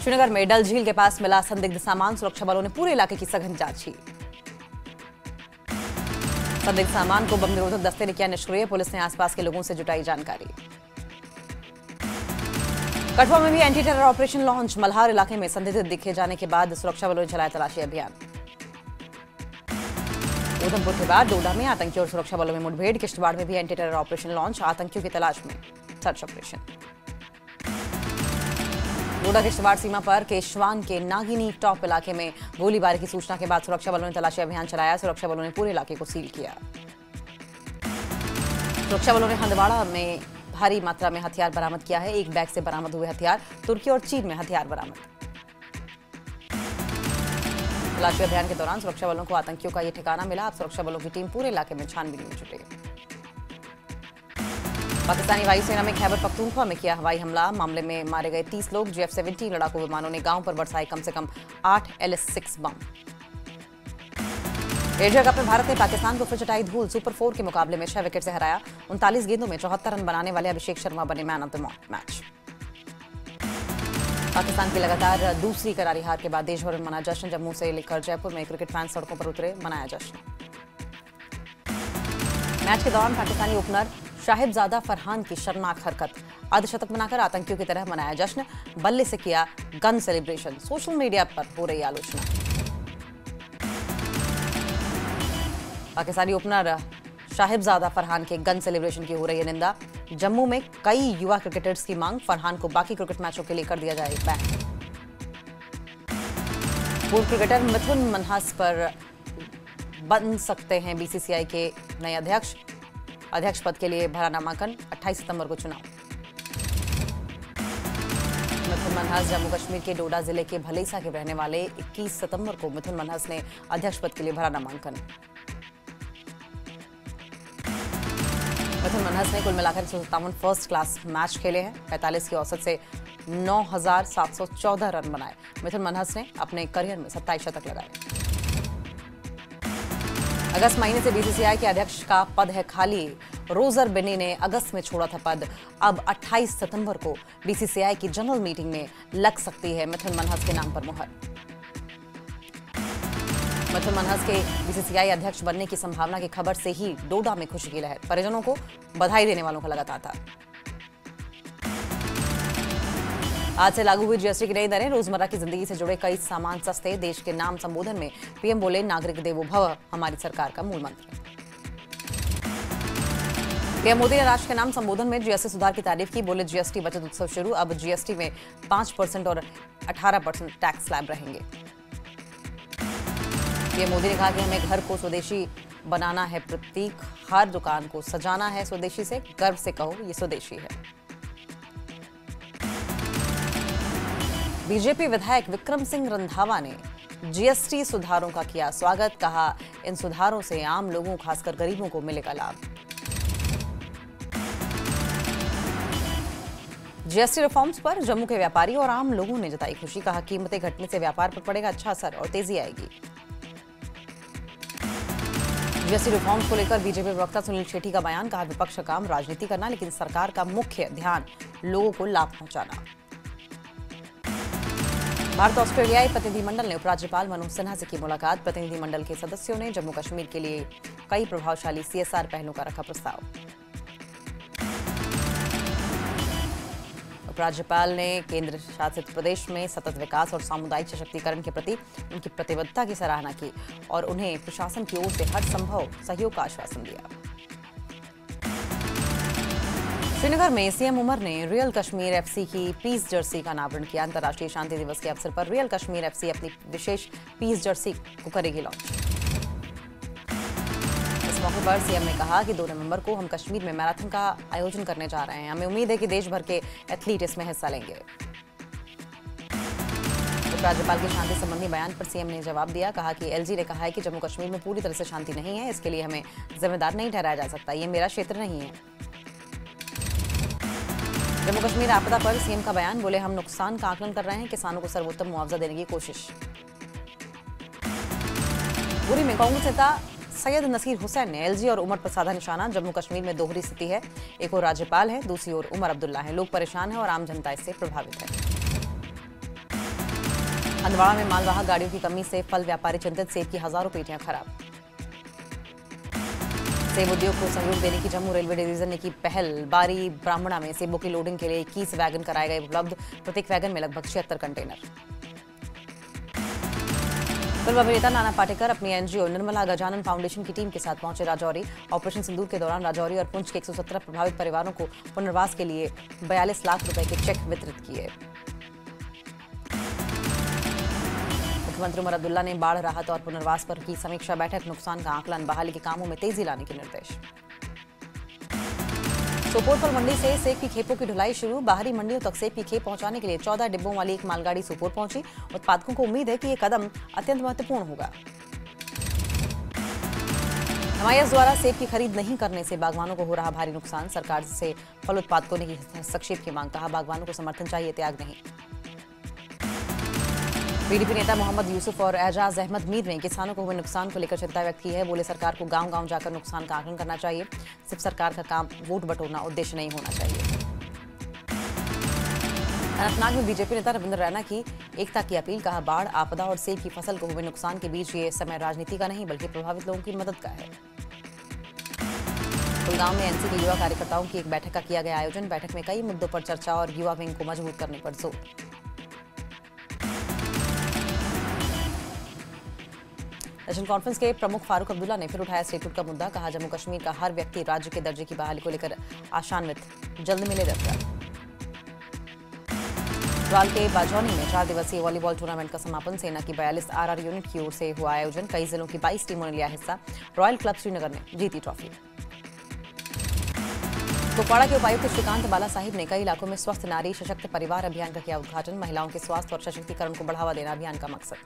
श्रीनगर में डल झील के पास मिला संदिग्ध सामान, सुरक्षा बलों ने पूरे इलाके की सघन जांच की। संदिग्ध सामान को बम निरोधक दस्ते ने किया निष्क्रिय, पुलिस ने आसपास के लोगों से जुटाई जानकारी। कठुआ में भी anti terror operation launch, Malhar इलाके में संदिग्ध दिखे जाने के बाद सुरक्षा बलों ने चलाया तलाशी अभियान। उधमपुर के बाद डोडा में आतंकी और सुरक्षा बलों में मुठभेड़, किश्तवाड़ में भी एंटी टेरर ऑपरेशन लॉन्च, आतंकियों की तलाश में सर्च ऑपरेशन। डोडा किश्तवाड़ सीमा पर केशवान के नागिनी टॉप इलाके में गोलीबारी की सूचना के बाद सुरक्षा बलों ने तलाशी अभियान चलाया। सुरक्षा बलों ने पूरे इलाके को सील किया। सुरक्षा बलों ने हंदवाड़ा में भारी मात्रा में हथियार बरामद किया है। एक बैग से बरामद हुए हथियार, तुर्की और चीन में हथियार बरामद। तलाशी अभियान के दौरान सुरक्षा बलों को आतंकियों का ये ठिकाना मिला। अब सुरक्षा बलों की टीम पूरे इलाके में छानबीन में जुटी। पाकिस्तानी वायुसेना में खैबर पख्तूनख्वा में किया हवाई हमला, मामले में मारे गए 30 लोग। GF-17 लड़ाकू विमानों ने गांव पर बरसाए कम से कम 8 LS-6 बम। एशिया कप में भारत ने पाकिस्तान को फिर चटाई धूल, सुपर 4 के मुकाबले में 6 विकेट से हराया। 39 गेंदों में 74 रन बनाने वाले अभिषेक शर्मा बने man of the match. Pakistan की लगातार दूसरी करारी हार के बाद देश भर में मना जश्न। जम्मू से लेकर जयपुर में क्रिकेट फैंस सड़कों पर उतरे, मनाया जश्न। मैच के दौरान पाकिस्तानी ओपनर शाहिबजादा फरहान की शर्मनाक हरकत, अर्धशतक बनाकर आतंकियों की तरह मनाया जश्न। बल्ले से किया गन सेलिब्रेशन, सोशल मीडिया पर हो रही आलोचना। पाकिस्तानी ओपनर शाहिबजादा फरहान के गन सेलिब्रेशन की हो रही है निंदा। जम्मू में कई युवा क्रिकेटर्स की मांग, फरहान को बाकी क्रिकेट मैचों के लिए कर दिया जाए बैन। पूर्व क्रिकेटर मिथुन मनहास पर बन सकते हैं BCCI के नए अध्यक्ष। अध्यक्ष पद के लिए भरा नामांकन, 28 सितंबर को चुनाव। मिथुन मनहास जम्मू कश्मीर के डोडा जिले के भलेसा के रहने वाले। 21 सितंबर को मिथुन मनहास ने अध्यक्ष पद के लिए भरा नामांकन। मिथुन मनहास ने कुल मिलाकर 157 फर्स्ट क्लास मैच खेले हैं। 45 की औसत से 9,714 रन बनाए। मिथुन मनहास ने अपने करियर में 27 शतक लगाए। अगस्त महीने से BCCI के अध्यक्ष का पद है खाली। रोजर बेनी ने अगस्त में छोड़ा था पद। अब 28 सितंबर को BCCI की जनरल मीटिंग में लग सकती है मिथुन मनहास के नाम पर मुहर। मिथुन मनहास के BCCI अध्यक्ष बनने की संभावना की खबर से ही डोडा में खुशी की लहर, परिजनों को बधाई देने वालों का लगातार था। आज से लागू हुई GST की नई दरें, रोजमर्रा की जिंदगी से जुड़े कई सामान सस्ते। देश के नाम संबोधन में PM बोले, नागरिक देवो भव हमारी सरकार का मूल मंत्र। PM मोदी ने राष्ट्र के नाम संबोधन में GST सुधार की तारीफ की, बोले GST बचत उत्सव शुरू। अब GST में 5% और 18% टैक्स स्लैब रहेंगे। PM मोदी ने कहा कि हमें घर को स्वदेशी बनाना है प्रतीक, हर दुकान को सजाना है स्वदेशी से, गर्व से कहो ये स्वदेशी है। बीजेपी विधायक विक्रम सिंह रंधावा ने GST सुधारों का किया स्वागत, कहा इन सुधारों से आम लोगों खासकर गरीबों को मिलेगा लाभ। GST रिफॉर्म्स पर जम्मू के व्यापारी और आम लोगों ने जताई खुशी, कहा कीमतें घटने से व्यापार पर पड़ेगा अच्छा असर और तेजी आएगी। GST रिफॉर्म्स को लेकर बीजेपी प्रवक्ता सुनील शेट्टी का बयान, कहा विपक्ष का काम राजनीति करना, लेकिन सरकार का मुख्य ध्यान लोगों को लाभ पहुंचाना। भारत ऑस्ट्रेलियाई प्रतिनिधिमंडल ने उपराज्यपाल मनोज सिन्हा से की मुलाकात। प्रतिनिधिमंडल के सदस्यों ने जम्मू कश्मीर के लिए कई प्रभावशाली CSR पहलों का रखा प्रस्ताव। उपराज्यपाल ने केंद्र शासित प्रदेश में सतत विकास और सामुदायिक सशक्तिकरण के प्रति उनकी प्रतिबद्धता की सराहना की और उन्हें प्रशासन की ओर से हर संभव सहयोग का आश्वासन दिया। श्रीनगर में CM उमर ने रियल कश्मीर FC की पीस जर्सी का अनावरण किया। अंतर्राष्ट्रीय शांति दिवस के अवसर पर रियल कश्मीर FC अपनी विशेष पीस जर्सी को करेगी लॉन्च। इस मौके पर CM ने कहा कि 2 नवंबर को हम कश्मीर में मैराथन का आयोजन करने जा रहे हैं। हमें उम्मीद है कि देश भर के एथलीट इसमें हिस्सा लेंगे। उपराज्यपाल के शांति संबंधी बयान पर CM ने जवाब दिया, कहा कि LG ने कहा है कि जम्मू कश्मीर में पूरी तरह से शांति नहीं है, इसके लिए हमें जिम्मेदार नहीं ठहराया जा सकता। ये मेरा क्षेत्र नहीं है। जम्मू कश्मीर आपदा पर CM का बयान, बोले हम नुकसान का आकलन कर रहे हैं, किसानों को सर्वोत्तम मुआवजा देने की कोशिश। पुरी में कांग्रेस नेता सैयद नसीर हुसैन ने LG और उमर पर साधा निशाना। जम्मू कश्मीर में दोहरी स्थिति है, एक ओर राज्यपाल है, दूसरी ओर उमर अब्दुल्ला है। लोग परेशान हैं और आम जनता इससे प्रभावित है। हंदवाड़ा में मालवाहक गाड़ियों की कमी से फल व्यापारी चिंतित, सेब की हजारों पेटियां खराब। सेब उद्योग को सहयोग देने की जम्मू रेलवे डिवीजन ने की पहल। बारी ब्राह्मणा में सेबों की लोडिंग के लिए 21 वैगन कराए गए उपलब्ध। प्रत्येक वैगन में लगभग 76 कंटेनर। फिल्म अभिनेता नाना पाटेकर अपनी एनजीओ निर्मला गजानन फाउंडेशन की टीम के साथ पहुंचे राजौरी। ऑपरेशन सिंदूर के दौरान राजौरी और पुंछ के 117 प्रभावित परिवारों को पुनर्वास के लिए 42 लाख रुपए के चेक वितरित किए। मुख्यमंत्री उमर अब्दुल्ला ने बाढ़ राहत और पुनर्वास पर की समीक्षा बैठक। नुकसान का आकलन, बहाली के कामों में तेजी लाने के निर्देश। सोपोर फल मंडी से सेब की खेपों की ढुलाई शुरू। बाहरी मंडियों तक सेब की खेप पहुंचाने के लिए 14 डिब्बों वाली एक मालगाड़ी सोपोर पहुंची। उत्पादकों को उम्मीद है कि यह कदम अत्यंत महत्वपूर्ण होगा। एमआईएस द्वारा सेब की खरीद नहीं करने से बागवानों को हो रहा भारी नुकसान। सरकार से फल उत्पादकों ने की हस्तक्षेप की मांग। कहा, बागवानों को समर्थन चाहिए, त्याग नहीं। पीडीपी नेता मोहम्मद यूसुफ और एजाज अहमद मीर ने किसानों को हुए नुकसान को लेकर चिंता व्यक्त की है। बोले, सरकार को गांव-गांव जाकर नुकसान का आकलन करना चाहिए। सिर्फ सरकार का काम वोट बटोरना उद्देश्य नहीं होना चाहिए। अनंतनाग में बीजेपी नेता रविंद्र रैना की एकता की अपील। कहा, बाढ़, आपदा और सेब की फसल को हुए नुकसान के बीच ये समय राजनीति का नहीं बल्कि प्रभावित लोगों की मदद का है। कुलगांव में एनसी के युवा कार्यकर्ताओं की एक बैठक का किया गया आयोजन। बैठक में कई मुद्दों पर चर्चा और युवा विंग को मजबूत करने पर जोर। नेशनल कॉन्फ्रेंस के प्रमुख फारूक अब्दुल्ला ने फिर उठाया स्टेटहुड का मुद्दा। कहा, जम्मू कश्मीर का हर व्यक्ति राज्य के दर्जे की बहाली को लेकर आशान्वित, जल्द मिले दर्जा। ट्राल के बाजौनी में 4 दिवसीय वॉलीबॉल टूर्नामेंट का समापन। सेना की 42 आरआर यूनिट की ओर से हुआ आयोजन। कई जिलों की 22 टीमों ने लिया हिस्सा। रॉयल क्लब श्रीनगर ने जीती ट्रॉफी। कुपवाड़ा के उपायुक्त श्रीकांत बाला साहिब ने कई इलाकों में स्वस्थ नारी सशक्त परिवार अभियान का किया उद्घाटन। महिलाओं के स्वास्थ्य और सशक्तिकरण को बढ़ावा देना अभियान का मकसद।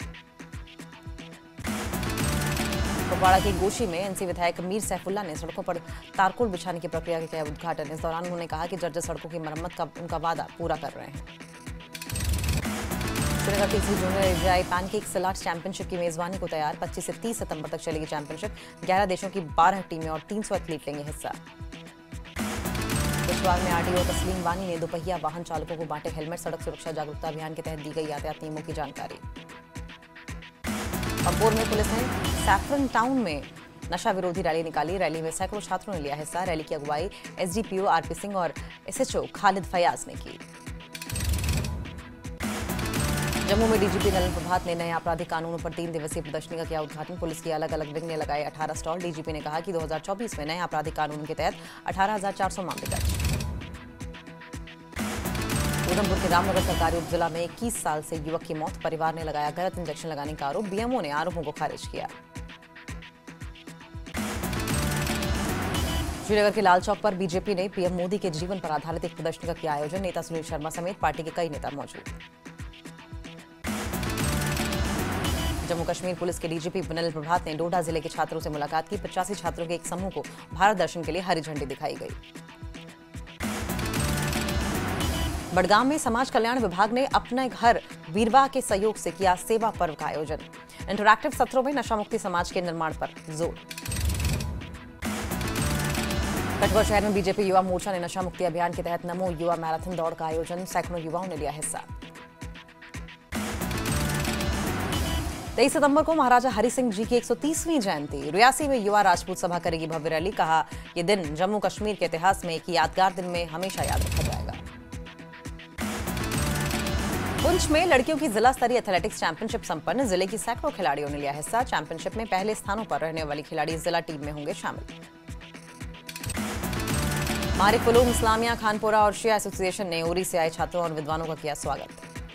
कुपवाड़ा के गोशी में एनसी विधायक मीर सैफुल्ला ने सड़कों पर तारकोल बिछाने की प्रक्रिया का किया उद्घाटन। इस दौरान उन्होंने कहा कि जर्जर सड़कों की मरम्मत का उनका वादा पूरा कर रहे हैं। श्रीनगर तीसरी जूनियर एशियाई पैनकेक सलाद चैंपियनशिप की मेजबानी को तैयार। 25 से 30 सितंबर तक चलेगी चैंपियनशिप। 11 देशों की 12 टीमें और 300 एथलीट लेंगे हिस्सा। पिछवाड़ में आरटीओ तस्लीम वानी ने दोपहिया वाहन चालकों को बांटे हेलमेट। सड़क सुरक्षा जागरूकता अभियान के तहत दी गई यातायात नियमों की जानकारी। पंपोर में पुलिस ने सैफरन टाउन में नशा विरोधी रैली निकाली। रैली में सैकड़ों छात्रों ने लिया हिस्सा। रैली की अगुवाई एसडीपीओ आरपी सिंह और एसएचओ खालिद फयाज ने की। जम्मू में डीजीपी नलिन प्रभात ने नए आपराधिक कानूनों पर 3 दिवसीय प्रदर्शनी का किया उद्घाटन। पुलिस की अलग अलग विंग ने लगाए 18 स्टॉल। डीजीपी ने कहा कि 2024 में नए आपराधिक कानून के तहत 18,400 मामले दर्ज। उधमपुर के रामनगर सरकारी उपजिला में 21 साल से युवक की मौत। परिवार ने लगाया गलत इंजेक्शन लगाने का आरोप। बीएमओ ने आरोपों को खारिज किया। श्रीनगर के लाल चौक पर बीजेपी ने पीएम मोदी के जीवन पर आधारित एक प्रदर्शनी का किया आयोजन। नेता सुनील शर्मा समेत पार्टी के कई नेता मौजूद। जम्मू कश्मीर पुलिस के डीजीपी नलिन प्रभात ने डोडा जिले के छात्रों से मुलाकात की। 85 छात्रों के एक समूह को भारत दर्शन के लिए हरी झंडी दिखाई गई। बड़गाम में समाज कल्याण विभाग ने अपने घर वीरवाह के सहयोग से किया सेवा पर्व का आयोजन। इंटरैक्टिव सत्रों में नशा मुक्ति समाज के निर्माण पर जोर। कठुआ शहर में बीजेपी युवा मोर्चा ने नशा मुक्ति अभियान के तहत नमो युवा मैराथन दौड़ का आयोजन। सैकड़ों युवाओं ने लिया हिस्सा। 23 सितंबर को महाराजा हरि सिंह जी की 130वीं जयंती। रियासी में युवा राजपूत सभा करेगी भव्य रैली। कहा, यह दिन जम्मू कश्मीर के इतिहास में एक यादगार दिन में हमेशा याद रखा जाएगा। पुंछ में लड़कियों की जिला स्तरीय एथलेटिक्स चैंपियनशिप संपन्न। जिले की सैकड़ों खिलाड़ियों ने लिया हिस्सा। चैंपियनशिप में पहले स्थानों पर रहने वाली खिलाड़ी जिला टीम में होंगे शामिल। मारिफ उलूम इस्लामिया खानपुरा और शिया एसोसिएशन ने उरी से आए छात्रों और विद्वानों का किया स्वागत।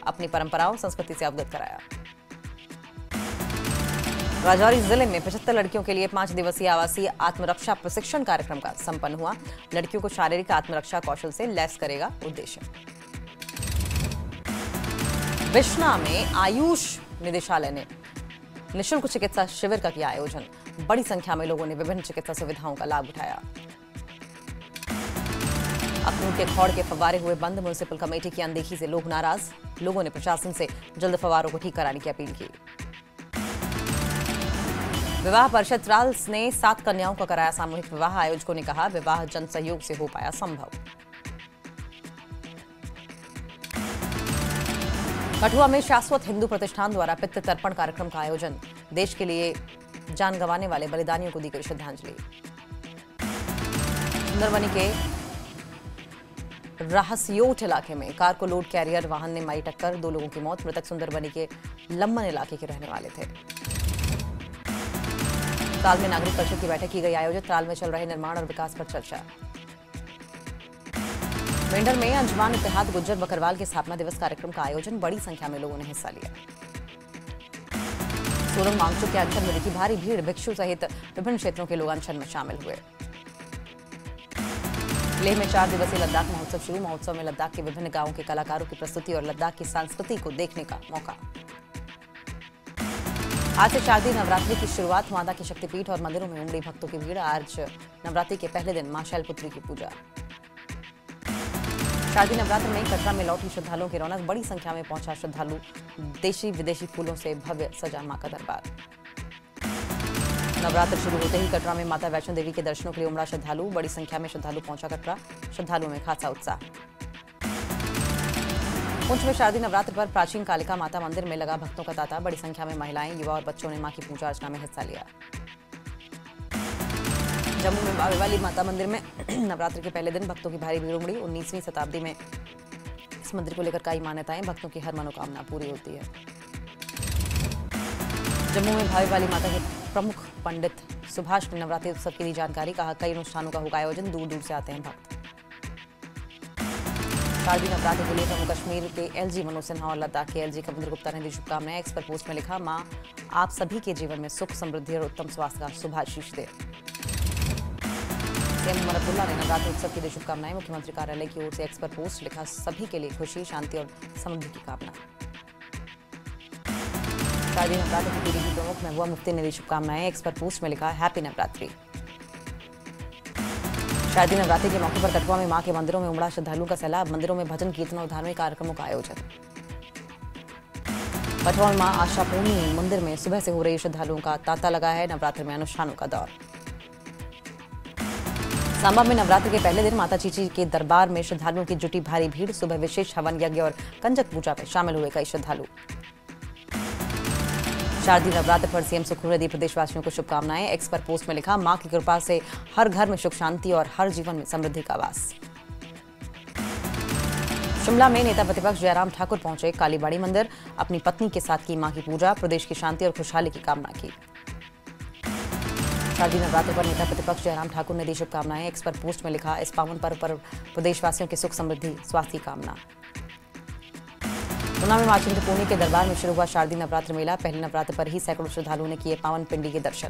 अपनी परंपराओं संस्कृति से अवगत कराया। राजौरी जिले में 75 लड़कियों के लिए 5 दिवसीय आवासीय आत्मरक्षा प्रशिक्षण कार्यक्रम का संपन्न हुआ। लड़कियों को शारीरिक आत्मरक्षा कौशल से लैस करेगा उद्देश्य। विश्ना में आयुष निदेशालय ने निःशुल्क चिकित्सा शिविर का किया आयोजन। बड़ी संख्या में लोगों ने विभिन्न चिकित्सा सुविधाओं का लाभ उठाया। अखनूर के खौड़ के फव्वारे हुए बंद। म्युनिसिपल कमेटी की अनदेखी से लोग नाराज। लोगों ने प्रशासन से जल्द फव्वारों को ठीक कराने की अपील की। विवाह परिषद ट्राल्स ने 7 कन्याओं का कराया सामूहिक विवाह। आयोजकों ने कहा, विवाह जन सहयोग से हो पाया संभव। कठुआ में शाश्वत हिंदू प्रतिष्ठान द्वारा पितृ तर्पण कार्यक्रम का आयोजन। देश के लिए जान गंवाने वाले बलिदानियों को दी गई श्रद्धांजलि। सुंदरबनी के रहस्योट इलाके में कार को लोड कैरियर वाहन ने मारी टक्कर, 2 लोगों की मौत। मृतक सुंदरबनी के लम्बन इलाके के रहने वाले थे। ताल में नागरिक परिषद की बैठक की गई आयोजित। ताल में चल रहे निर्माण और विकास पर चर्चा। मेंढर में अंजुमान इत्तेहाद गुज्जर बकरवाल के स्थापना दिवस कार्यक्रम का आयोजन। बड़ी संख्या में लोगों ने हिस्सा लिया। सोलंग मांगचुक के अनशन में दिखी भारी भीड़, भिक्षु सहित विभिन्न क्षेत्रों के लोग अनशन में शामिल हुए। लेह में 4 दिवसीय लद्दाख महोत्सव शुरू। महोत्सव में लद्दाख के विभिन्न गांवों के कलाकारों की प्रस्तुति और लद्दाख की संस्कृति को देखने का मौका। आज से शारदीय नवरात्रि की शुरुआत। माता के शक्तिपीठ और मंदिरों में उमड़ी भक्तों की भीड़। आज नवरात्रि के पहले दिन मां शैलपुत्री की पूजा। शारदीय नवरात्र में कटरा में लौटी श्रद्धालुओं की रौनक। बड़ी संख्या में पहुंचा श्रद्धालु। देशी विदेशी फूलों से भव्य सजा मां का दरबार। नवरात्र शुरू होते ही कटरा में माता वैष्णो देवी के दर्शनों के लिए उमड़ा श्रद्धालु। बड़ी संख्या में श्रद्धालु पहुंचा कटरा। श्रद्धालुओं में खासा उत्साह। पुंछ में शारदीय नवरात्र पर प्राचीन कालिका माता मंदिर में लगा भक्तों का तांता। बड़ी संख्या में महिलाएं, युवा और बच्चों ने मां की पूजा अर्चना में हिस्सा लिया। जम्मू में बावे वाली माता मंदिर में नवरात्र के पहले दिन भक्तों की भारी भीड़ उमड़ी। 19वीं शताब्दी में इस मंदिर को लेकर कई मान्यताएं। भक्तों की हर मनोकामना पूरी होती है। जम्मू में भावे वाली माता के प्रमुख पंडित सुभाष ने नवरात्रि उत्सव की दी जानकारी। कहा, कई अनुष्ठानों का होगा आयोजन, दूर दूर से आते हैं भक्त। शारदीय नवरात्र के लिए जम्मू कश्मीर के एलजी मनोज सिन्हा और लद्दाख के एलजी कविंद्र गुप्ता ने दी शुभकामनाएं। एक्स पर पोस्ट में लिखा, मां आप सभी के जीवन में सुख, समृद्धि और उत्तम स्वास्थ्य का शुभाशीष दे। सीएम उमर अब्दुल्ला ने नवरात्रि उत्सव की दी शुभकामनाएं। मुख्यमंत्री कार्यालय की ओर से एक्स पर पोस्ट लिखा, सभी के लिए खुशी, शांति और समृद्धि की कामना। शारदीय नवरात्र की पीढ़ी की प्रमुख महबूबा मुफ्ती ने दी शुभकामनाएं। एक्स पर पोस्ट में लिखा, हैप्पी नवरात्रि। शारदीय नवरात्रि के मौके पर कठुआ में मां के मंदिरों में उमड़ा श्रद्धालुओं का सैलाब। मंदिरों में भजन कीर्तन और धार्मिक कार्यक्रमों का आयोजन। कठुआ में मां आशापूर्णी मंदिर में सुबह से हो रही श्रद्धालुओं का तांता लगा है। नवरात्र में अनुष्ठानों का दौर। सांबा में नवरात्र के पहले दिन माता चीची के दरबार में श्रद्धालुओं की जुटी भारी भीड़। सुबह विशेष हवन यज्ञ और कंजक पूजा में शामिल हुए कई श्रद्धालु। शारदीय नवरात्र पर सीएम सुखू ने दी प्रदेशवासियों को शुभकामनाएं। एक्स पर पोस्ट में लिखा, मां की कृपा से हर घर में सुख शांति और हर जीवन में समृद्धि का वास। शिमला में नेता प्रतिपक्ष जयराम ठाकुर पहुंचे कालीबाड़ी मंदिर। अपनी पत्नी के साथ की मां की पूजा। प्रदेश की शांति और खुशहाली की कामना की। शारदीय नवरात्र पर नेता प्रतिपक्ष जयराम ठाकुर ने दी शुभकामनाएं। एक्स पर पोस्ट में लिखा, इस पावन पर्व पर प्रदेशवासियों की सुख समृद्धि स्वास्थ्य की कामना। ऊना में मां चिंतपूर्णी के दरबार में शुरू हुआ शारदीय नवरात्र मेला। पहले नवरात्र पर ही सैकड़ों श्रद्धालुओं ने किए पावन पिंडी के दर्शन।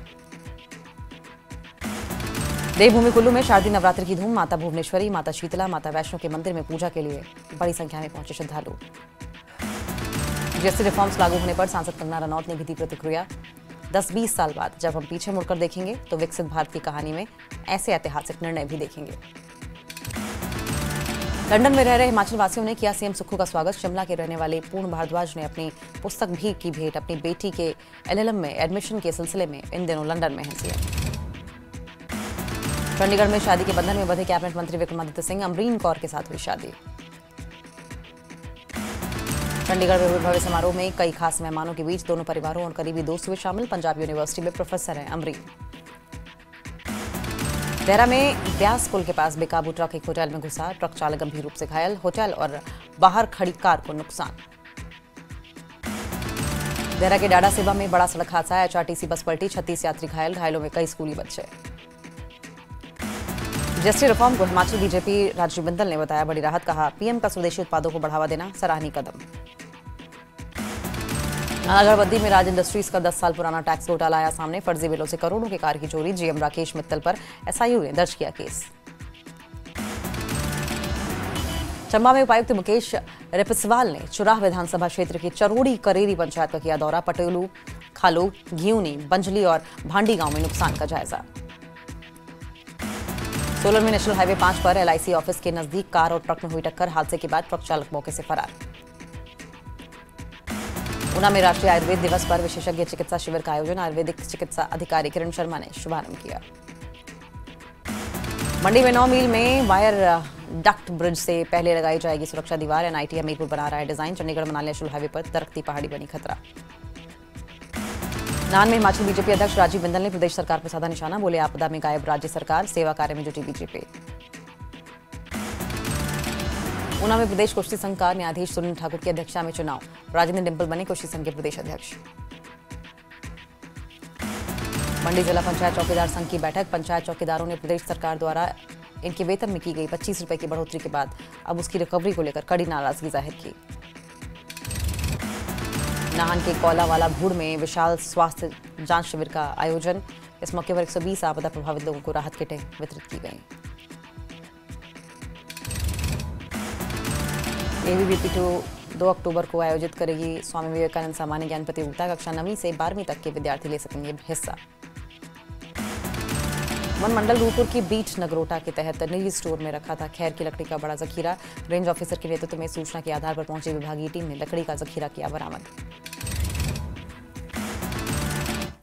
देवभूमि कुल्लू में शारदीय नवरात्र की धूम। माता भुवनेश्वरी, माता शीतला, माता वैष्णो के मंदिर में पूजा के लिए बड़ी संख्या में पहुंचे श्रद्धालु। जीएसटी रिफॉर्म्स लागू होने पर सांसद कंगना रनौत ने भी दी प्रतिक्रिया। 10-20 साल बाद जब हम पीछे मुड़कर देखेंगे तो विकसित भारत की कहानी में ऐसे ऐतिहासिक निर्णय भी देखेंगे। लंदन में रह रहे हिमाचल वासियों ने किया सीएम सुक्खू का स्वागत। शिमला के रहने वाले पूर्ण भारद्वाज ने अपनी पुस्तक भी की भेंट। अपनी बेटी के एलएलएम में एडमिशन के सिलसिले में इन दिनों लंदन में हैं सीएम। चंडीगढ़ में शादी के बंधन में बंधे कैबिनेट मंत्री विक्रमादित्य सिंह। अमरीन कौर के साथ हुई शादी। चंडीगढ़ में हुए भव्य समारोह में कई खास मेहमानों के बीच दोनों परिवारों और करीबी दोस्त हुए शामिल। पंजाब यूनिवर्सिटी में प्रोफेसर हैं अमरीन। देहरा में ब्यास पुल के पास बेकाबू ट्रक एक होटल में घुसा। ट्रक चालक गंभीर रूप से घायल। होटल और बाहर खड़ी कार को नुकसान। देहरा के डाडा सेबा में बड़ा सड़क हादसा। एचआरटीसी बस पलटी। 36 यात्री घायल। घायलों में कई स्कूली बच्चे। जीएसटी रिफॉर्म को हिमाचल बीजेपी राजीव बिंदल ने बताया बड़ी राहत। कहा, पीएम का स्वदेशी उत्पादों को बढ़ावा देना सराहनीय कदम। नालागढ़ में राज इंडस्ट्रीज का 10 साल पुराना टैक्स घोटाला आया सामने। फर्जी बिलों से करोड़ों के कार की चोरी। जीएम राकेश मित्तल पर एसआईयू ने दर्ज किया केस। चंबा में उपायुक्त मुकेश रिपसवाल ने चुराह विधानसभा क्षेत्र की चरोड़ी करेरी पंचायत का किया दौरा। पटेलू, खालो, घियूनी, बंजली और भांडी गांव में नुकसान का जायजा। सोलन में नेशनल हाईवे 5 पर एलआईसी ऑफिस के नजदीक कार और ट्रक में हुई टक्कर। हादसे के बाद ट्रक चालक मौके से फरार। ऊना में राष्ट्रीय आयुर्वेद दिवस पर विशेषज्ञ चिकित्सा शिविर का आयोजन। आयुर्वेदिक चिकित्सा अधिकारी किरण शर्मा ने शुभारंभ किया। मंडी में 9 मील में वायर डक्ट ब्रिज से पहले लगाई जाएगी सुरक्षा दीवार। एनआईटी हमीरपुर बना रहा है design. Chandigarh Manali national highway पर दरख्ती पहाड़ी बनी खतरा। नान में हिमाचल बीजेपी अध्यक्ष राजीव बिंदल ने प्रदेश सरकार पर साधा निशाना। बोले आपदा में गायब राज्य सरकार, सेवा कार्य में जुटी बीजेपी। ऊना में प्रदेश कुश्ती संघ का न्यायाधीश सुनील ठाकुर की अध्यक्षता में चुनाव। राजेंद्र डिंपल बने कुश्ती संघ के प्रदेश अध्यक्ष। मंडी जिला पंचायत चौकीदार संघ की बैठक। पंचायत चौकीदारों ने प्रदेश सरकार द्वारा इनके वेतन में की गई 25 रुपए की बढ़ोतरी के बाद अब उसकी रिकवरी को लेकर कड़ी नाराजगी जाहिर की। नाहन के कोलावाला भूड़ में विशाल स्वास्थ्य जांच शिविर का आयोजन। इस मौके पर 120 आपदा प्रभावित लोगों को राहत किटें वितरित की गई। एबीवीपी 2 अक्टूबर को आयोजित करेगी स्वामी विवेकानंद सामान्य ज्ञान प्रतियोगिता। कक्षा 9वीं से 12वीं तक के विद्यार्थी ले सकेंगे हिस्सा। वन मंडल रूपपुर की बीट नगरोटा के तहत निजी स्टोर में रखा था खैर की लकड़ी का बड़ा जखीरा। रेंज ऑफिसर के नेतृत्व में सूचना के आधार पर पहुंची विभागीय टीम ने लकड़ी का जखीरा किया बरामद।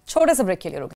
छोटे से ब्रेक के लिए रुक